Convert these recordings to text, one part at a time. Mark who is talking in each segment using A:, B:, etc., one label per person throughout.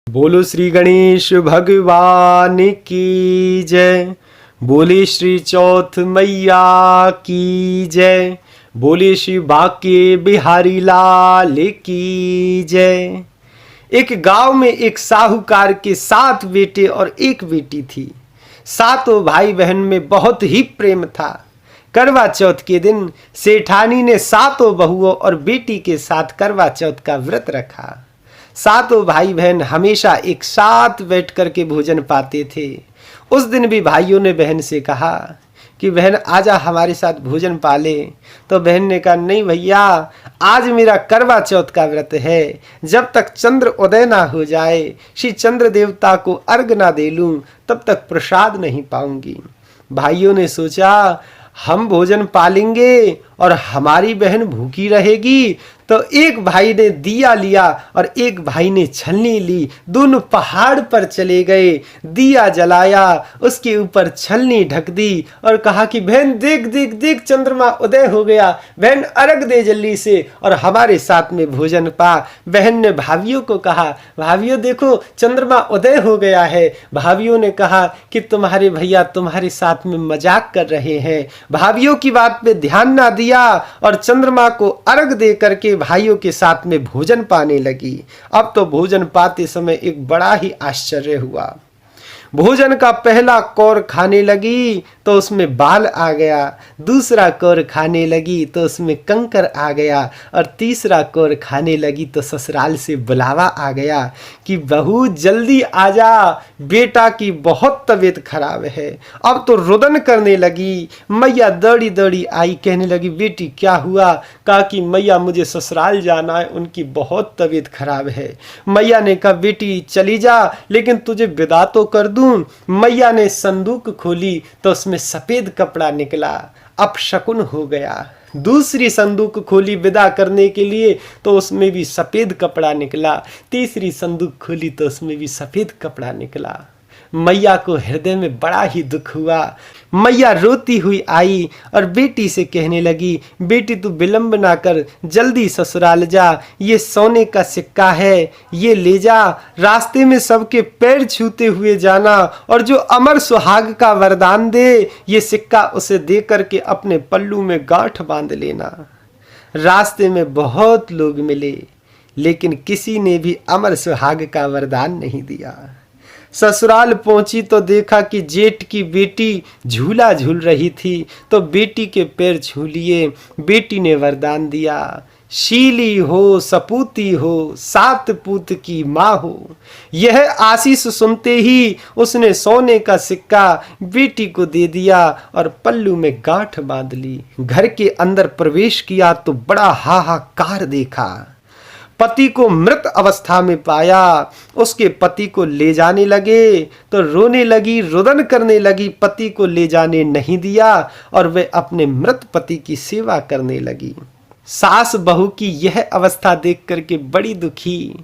A: बोलो श्री गणेश भगवान की जय। बोले श्री चौथ मैया की जय। बोले श्री बांके बिहारी लाल की जय। एक गांव में एक साहूकार के 7 बेटे और 1 बेटी थी। सातों भाई बहन में बहुत ही प्रेम था। करवा चौथ के दिन सेठानी ने सातों बहुओं और बेटी के साथ करवा चौथ का व्रत रखा। सातों भाई बहन हमेशा एक साथ बैठ कर के भोजन पाते थे। उस दिन भी भाइयों ने बहन से कहा कि बहन आजा हमारे साथ भोजन पाले। तो बहन ने कहा नहीं भैया, आज मेरा करवा चौथ का व्रत है। जब तक चंद्र उदय ना हो जाए, श्री चंद्र देवता को अर्घ ना दे लूं, तब तक प्रसाद नहीं पाऊंगी। भाइयों ने सोचा हम भोजन पालेंगे और हमारी बहन भूखी रहेगी। तो एक भाई ने दिया लिया और एक भाई ने छलनी ली। दोनों पहाड़ पर चले गए, दिया जलाया, उसके ऊपर छलनी ढक दी और कहा कि बहन देख देख देख चंद्रमा उदय हो गया, बहन अर्घ दे जल्दी से और हमारे साथ में भोजन पा। बहन ने भाभियों को कहा भाभियों देखो चंद्रमा उदय हो गया है। भाभियों ने कहा कि तुम्हारे भैया तुम्हारे साथ में मजाक कर रहे हैं। भाभियों की बात पे ध्यान ना दिया और चंद्रमा को अर्घ दे करके भाइयों के साथ में भोजन पाने लगी। अब तो भोजन पाते समय एक बड़ा ही आश्चर्य हुआ। भोजन का पहला कौर खाने लगी तो उसमें बाल आ गया, दूसरा कौर खाने लगी तो उसमें कंकर आ गया और तीसरा कौर खाने लगी तो ससुराल से बुलावा आ गया कि बहू जल्दी आजा, बेटा की बहुत तबीयत खराब है। अब तो रुदन करने लगी। मैया दौड़ी दौड़ी आई, कहने लगी बेटी क्या हुआ? कहा कि मैया मुझे ससुराल जाना है, उनकी बहुत तबीयत खराब है। मैया ने कहा बेटी चली जा, लेकिन तुझे विदा तो कर दूं। मैया ने संदूक खोली तो उसमें सफेद कपड़ा निकला। अपशकुन हो गया। दूसरी संदूक खोली विदा करने के लिए तो उसमें भी सफेद कपड़ा निकला। तीसरी संदूक खोली तो उसमें भी सफेद कपड़ा निकला। मैया को हृदय में बड़ा ही दुख हुआ। मैया रोती हुई आई और बेटी से कहने लगी बेटी तू विलंब ना कर, जल्दी ससुराल जा, ये सोने का सिक्का है, ये ले जा। रास्ते में सबके पैर छूते हुए जाना और जो अमर सुहाग का वरदान दे, ये सिक्का उसे दे करके अपने पल्लू में गांठ बांध लेना। रास्ते में बहुत लोग मिले, लेकिन किसी ने भी अमर सुहाग का वरदान नहीं दिया। ससुराल पहुंची तो देखा कि जेठ की बेटी झूला झूल रही थी, तो बेटी के पैर छू लिए। बेटी ने वरदान दिया शीली हो, सपूती हो, 7 पूत की माँ हो। यह आशीष सुनते ही उसने सोने का सिक्का बेटी को दे दिया और पल्लू में गांठ बांध ली। घर के अंदर प्रवेश किया तो बड़ा हाहाकार देखा। पति को मृत अवस्था में पाया। उसके पति को ले जाने लगे तो रोने लगी, रुदन करने लगी। पति को ले जाने नहीं दिया और वे अपने मृत पति की सेवा करने लगी। सास बहू की यह अवस्था देख करके बड़ी दुखी।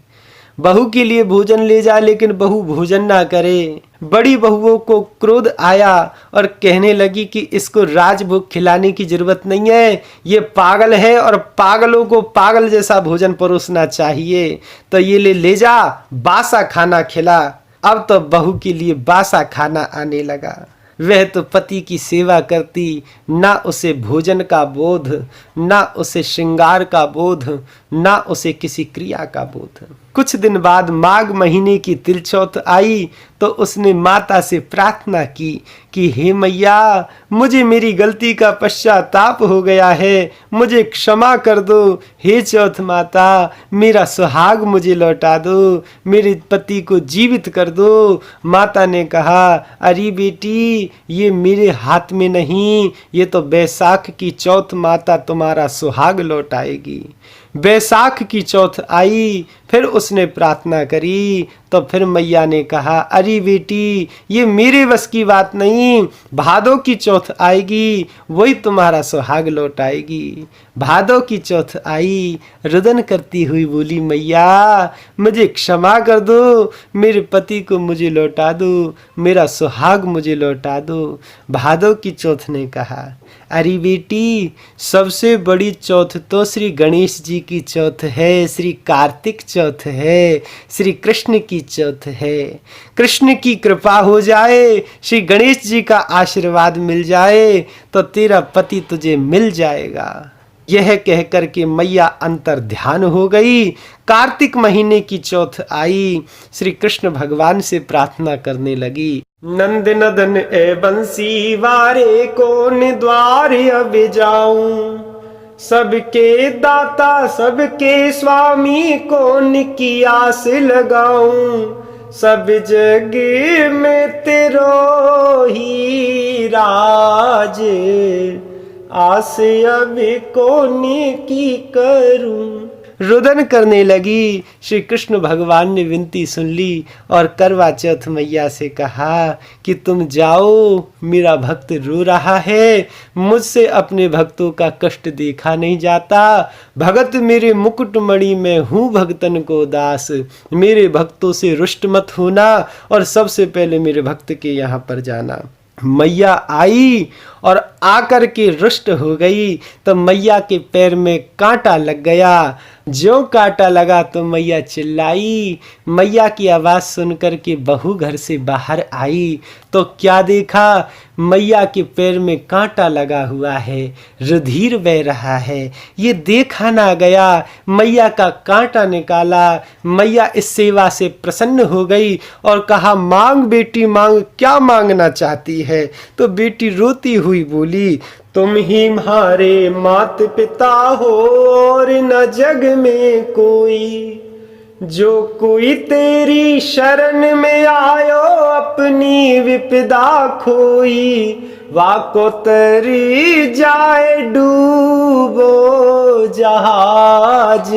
A: बहू के लिए भोजन ले जाए लेकिन बहू भोजन ना करे। बड़ी बहुओं को क्रोध आया और कहने लगी कि इसको राजभोग खिलाने की जरूरत नहीं है, ये पागल है और पागलों को पागल जैसा भोजन परोसना चाहिए। तो ये ले जा, बासा खाना खिला। अब तो बहू के लिए बासा खाना आने लगा। वह तो पति की सेवा करती, ना उसे भोजन का बोध, ना उसे श्रृंगार का बोध, ना उसे किसी क्रिया का बोध। कुछ दिन बाद माघ महीने की तिलचौथ आई तो उसने माता से प्रार्थना की कि हे मैया, मुझे मेरी गलती का पश्चाताप हो गया है, मुझे क्षमा कर दो। हे चौथ माता, मेरा सुहाग मुझे लौटा दो, मेरे पति को जीवित कर दो। माता ने कहा अरे बेटी, ये मेरे हाथ में नहीं, ये तो बैसाख की चौथ माता तुम्हारा सुहाग लौटाएगी। बैसाख की चौथ आई, फिर उसने प्रार्थना करी तो फिर मैया ने कहा अरे बेटी, ये मेरे बस की बात नहीं, भादों की चौथ आएगी, वही तुम्हारा सुहाग लौटाएगी। भादों की चौथ आई, रुदन करती हुई बोली मैया मुझे क्षमा कर दो, मेरे पति को मुझे लौटा दो, मेरा सुहाग मुझे लौटा दो। भादों की चौथ ने कहा अरे बेटी, सबसे बड़ी चौथ तो श्री गणेश जी की चौथ है, श्री कार्तिक चौथ चौथ है, श्री कृष्ण की चौथ है। कृष्ण की कृपा हो जाए, श्री गणेश जी का आशीर्वाद मिल जाए तो तेरा पति तुझे मिल जाएगा। यह कह करके मैया अंतर ध्यान हो गई। कार्तिक महीने की चौथ आई, श्री कृष्ण भगवान से प्रार्थना करने लगी। नंद नदन ए बंसी वारे कौन द्वार अब जाऊं, सबके दाता सबके स्वामी कौन की आस लगाऊं, सब जग में तेरो ही राज, आस अब कौन की करूं। रुदन करने लगी। श्री कृष्ण भगवान ने विनती सुन ली और करवा चौथ मैया से कहा कि तुम जाओ, मेरा भक्त रो रहा है, मुझसे अपने भक्तों का कष्ट देखा नहीं जाता। भगत मेरे मुकुटमणि में हूँ भक्तन को दास, मेरे भक्तों से रुष्ट मत होना और सबसे पहले मेरे भक्त के यहाँ पर जाना। मैया आई और आकर के रुष्ट हो गई तो मैया के पैर में कांटा लग गया। जो कांटा लगा तो मैया चिल्लाई। मैया की आवाज सुनकर के बहू घर से बाहर आई तो क्या देखा, मैया के पैर में कांटा लगा हुआ है, रुधिर बह रहा है। ये देखा ना गया, मैया का कांटा निकाला। मैया इस सेवा से प्रसन्न हो गई और कहा, मांग बेटी मांग, क्या मांगना चाहती है। तो बेटी रोती हुई बोली, तुम ही हमारे मात पिता हो और न जग में कोई, जो कोई तेरी शरण में आयो अपनी विपदा खोई, वाको तरी जाए डूबो जहाज,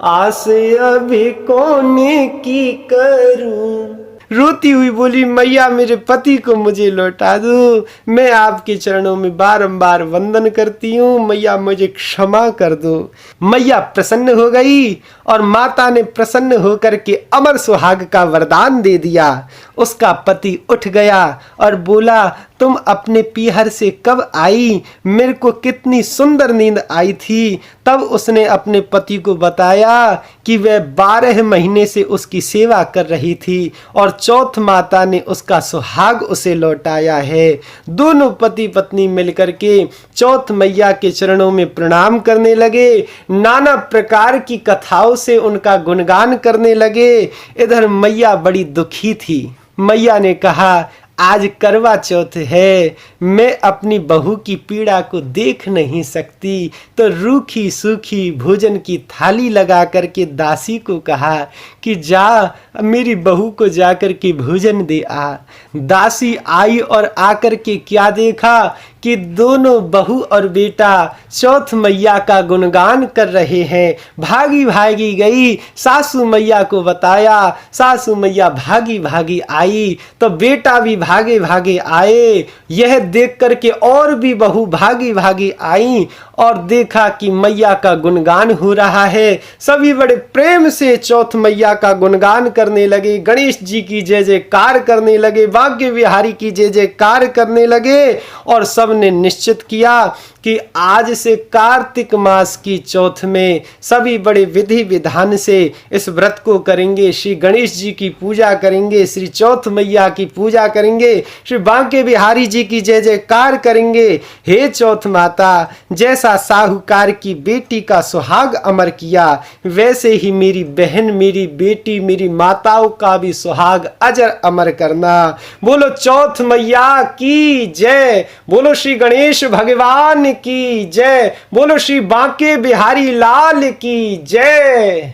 A: आस अभी कौन की करूं। रोती हुई बोली, मैया मेरे पति को मुझे लौटा दो, मैं आपके चरणों में बारंबार वंदन करती हूँ, मैया मुझे क्षमा कर दो। मैया प्रसन्न हो गई और माता ने प्रसन्न होकर के अमर सुहाग का वरदान दे दिया। उसका पति उठ गया और बोला, तुम अपने पीहर से कब आई, मेरे को कितनी सुंदर नींद आई थी। तब उसने अपने पति को बताया कि वह 12 महीने से उसकी सेवा कर रही थी और चौथ माता ने उसका सुहाग उसे लौटाया है। दोनों पति पत्नी मिलकर के चौथ मैया के चरणों में प्रणाम करने लगे, नाना प्रकार की कथाओं से उनका गुणगान करने लगे। इधर मैया बड़ी दुखी थी। मैया ने कहा, आज करवा चौथ है, मैं अपनी बहू की पीड़ा को देख नहीं सकती, तो रूखी सूखी भोजन की थाली लगा करके दासी को कहा कि जा मेरी बहू को जाकर के भोजन दे आ। दासी आई और आकर के क्या देखा कि दोनों बहू और बेटा चौथ मैया का गुणगान कर रहे हैं। भागी भागी गई, सासू मैया को बताया, सासू मैया भागी भागी आई तो बेटा भी भागे भागे आए। यह देख करके और भी बहू भागी भागी आई और देखा कि मैया का गुणगान हो रहा है। सभी बड़े प्रेम से चौथ मैया का गुणगान करने लगे, गणेश जी की जय जयकार करने लगे, भाग्य विहारी की जय जयकार करने लगे और सबने निश्चित किया कि आज से कार्तिक मास की चौथ में सभी बड़े विधि विधान से इस व्रत को करेंगे। श्री गणेश जी की पूजा करेंगे, श्री चौथ मैया की पूजा करेंगे, श्री बांके बिहारी जी की जय जयकार करेंगे। हे चौथ माता, जैसा साहूकार की बेटी का सुहाग अमर किया, वैसे ही मेरी बहन, मेरी बेटी, मेरी माताओं का भी सुहाग अजर अमर करना। बोलो चौथ मैया की जय, बोलो श्री गणेश भगवान की जय, बोलो श्री बांके बिहारी लाल की जय।